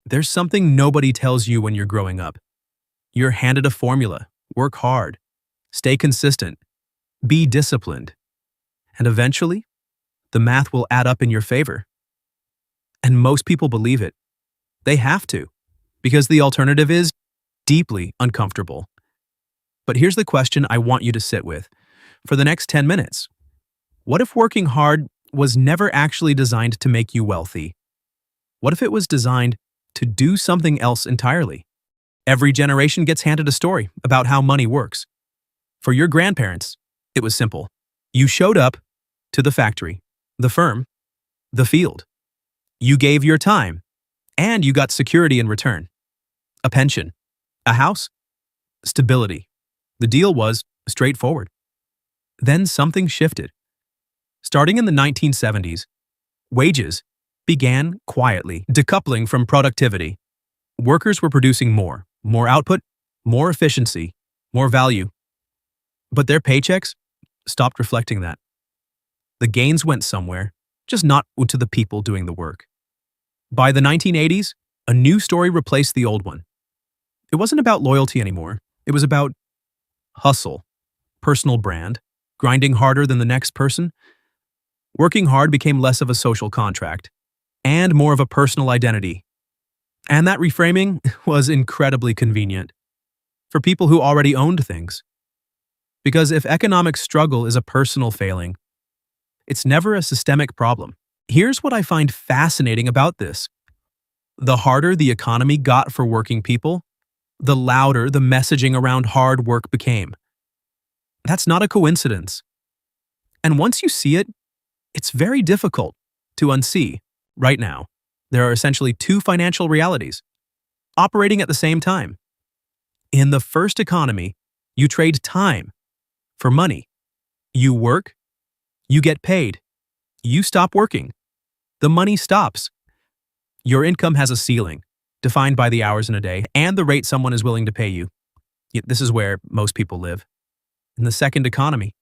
There's something nobody tells you when you're growing up. You're handed a formula: work hard, stay consistent, be disciplined, and eventually, the math will add up in your favor. And most people believe it. They have to, because the alternative is deeply uncomfortable. But here's the question I want you to sit with for the next 10 minutes. What if working hard was never actually designed to make you wealthy? What if it was designed to do something else entirely? Every generation gets handed a story about how money works. For your grandparents, it was simple. You showed up to the factory, the firm, the field. You gave your time, and you got security in return. A pension, a house, stability. The deal was straightforward. Then something shifted. Starting in the 1970s, wages began quietly decoupling from productivity. Workers were producing more output, more efficiency, more value. But their paychecks stopped reflecting that. The gains went somewhere, just not to the people doing the work. By the 1980s, a new story replaced the old one. It wasn't about loyalty anymore. It was about hustle, personal brand, grinding harder than the next person. Working hard became less of a social contract and more of a personal identity. And that reframing was incredibly convenient for people who already owned things. Because if economic struggle is a personal failing, it's never a systemic problem. Here's what I find fascinating about this. The harder the economy got for working people, the louder the messaging around hard work became. That's not a coincidence. And once you see it, it's very difficult to unsee. Right now, there are essentially two financial realities operating at the same time. In the first economy, you trade time for money. You work, you get paid. You stop working, the money stops. Your income has a ceiling, defined by the hours in a day and the rate someone is willing to pay you. Yet this is where most people live. In the second economy,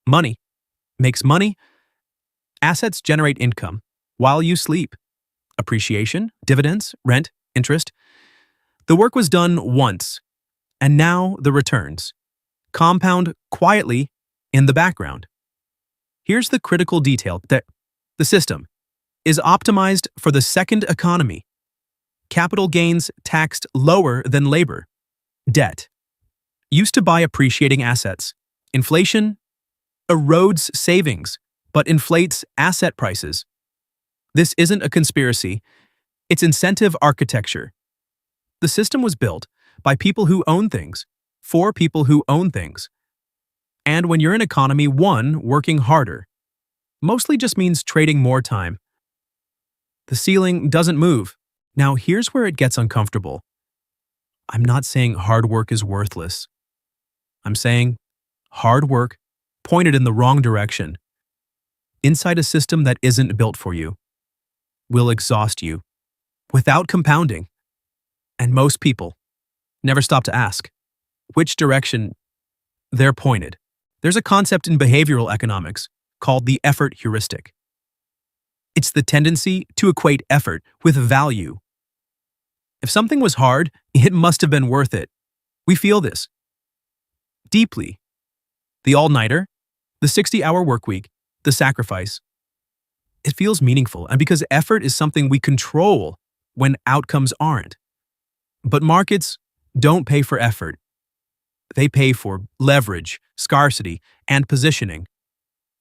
money makes money. Assets generate income while you sleep. Appreciation, dividends, rent, interest. The work was done once, and now the returns compound quietly in the background. Here's the critical detail: that the system is optimized for the second economy. Capital gains taxed lower than labor. Debt used to buy appreciating assets. Inflation erodes savings, but inflates asset prices. This isn't a conspiracy, it's incentive architecture. The system was built by people who own things, for people who own things. And when you're in economy one, working harder mostly just means trading more time. The ceiling doesn't move. Now here's where it gets uncomfortable. I'm not saying hard work is worthless. I'm saying hard work pointed in the wrong direction, inside a system that isn't built for you, will exhaust you without compounding. And most people never stop to ask which direction they're pointed. There's a concept in behavioral economics called the effort heuristic. It's the tendency to equate effort with value. If something was hard, it must have been worth it. We feel this deeply. The all-nighter, the 60-hour workweek, the sacrifice. It feels meaningful, and because effort is something we control when outcomes aren't. But markets don't pay for effort. They pay for leverage, scarcity, and positioning.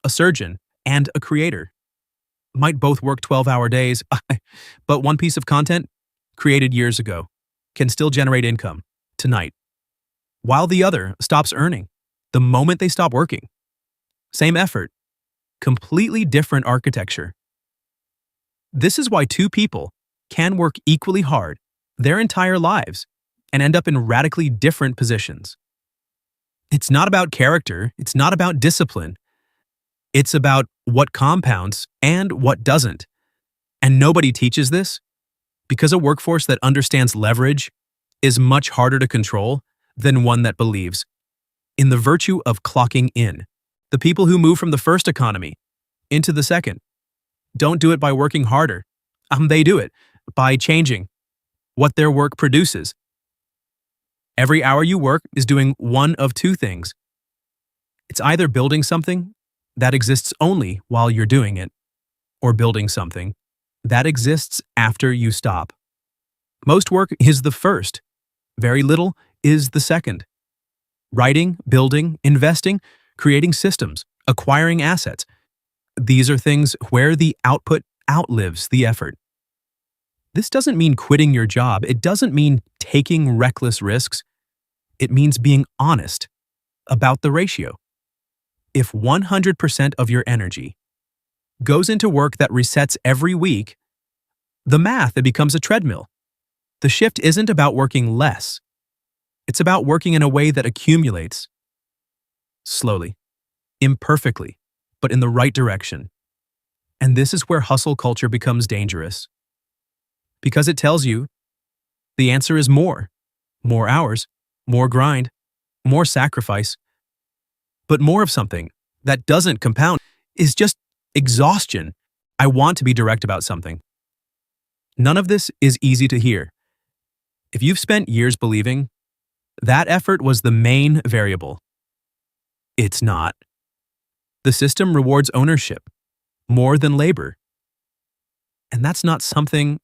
A surgeon and a creator might both work 12-hour days, but one piece of content created years ago can still generate income tonight, while the other stops earning the moment they stop working. Same effort, completely different architecture. This is why two people can work equally hard their entire lives and end up in radically different positions. It's not about character, it's not about discipline. It's about what compounds and what doesn't. And nobody teaches this because a workforce that understands leverage is much harder to control than one that believes in the virtue of clocking in. The people who move from the first economy into the second don't do it by working harder. They do it by changing what their work produces. Every hour you work is doing one of two things. It's either building something that exists only while you're doing it, or building something that exists after you stop. Most work is the first. Very little is the second. Writing, building, investing, creating systems, acquiring assets. These are things where the output outlives the effort. This doesn't mean quitting your job. It doesn't mean taking reckless risks. It means being honest about the ratio. If 100% of your energy goes into work that resets every week, the math, it becomes a treadmill. The shift isn't about working less. It's about working in a way that accumulates slowly, imperfectly, but in the right direction. And this is where hustle culture becomes dangerous. Because it tells you the answer is more hours, more grind, more sacrifice. But more of something that doesn't compound is just exhaustion. I want to be direct about something. None of this is easy to hear. If you've spent years believing that effort was the main variable, it's not. The system rewards ownership more than labor. And that's not something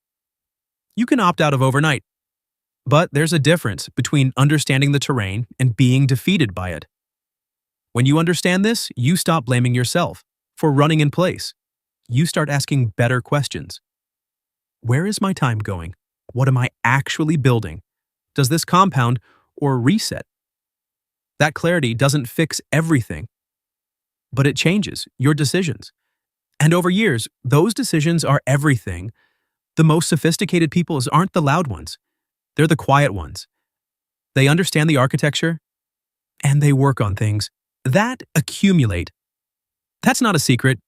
you can opt out of overnight. But there's a difference between understanding the terrain and being defeated by it. When you understand this, you stop blaming yourself for running in place. You start asking better questions. Where is my time going? What am I actually building? Does this compound or reset? That clarity doesn't fix everything, but it changes your decisions. And over years, those decisions are everything. The most sophisticated people aren't the loud ones. They're the quiet ones. They understand the architecture, and they work on things that accumulate. That's not a secret.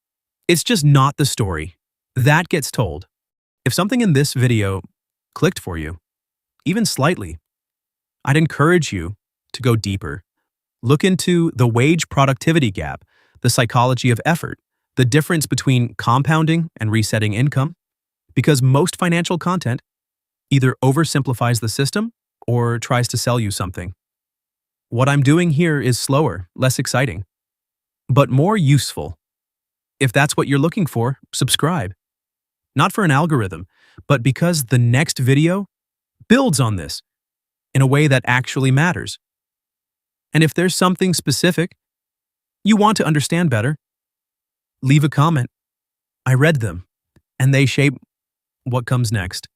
It's just not the story that gets told. If something in this video clicked for you, even slightly, I'd encourage you to go deeper. Look into the wage productivity gap, the psychology of effort, the difference between compounding and resetting income, because most financial content either oversimplifies the system or tries to sell you something. What I'm doing here is slower, less exciting, but more useful. If that's what you're looking for, subscribe. Not for an algorithm, but because the next video builds on this in a way that actually matters. And if there's something specific you want to understand better, leave a comment. I read them, and they shape what comes next.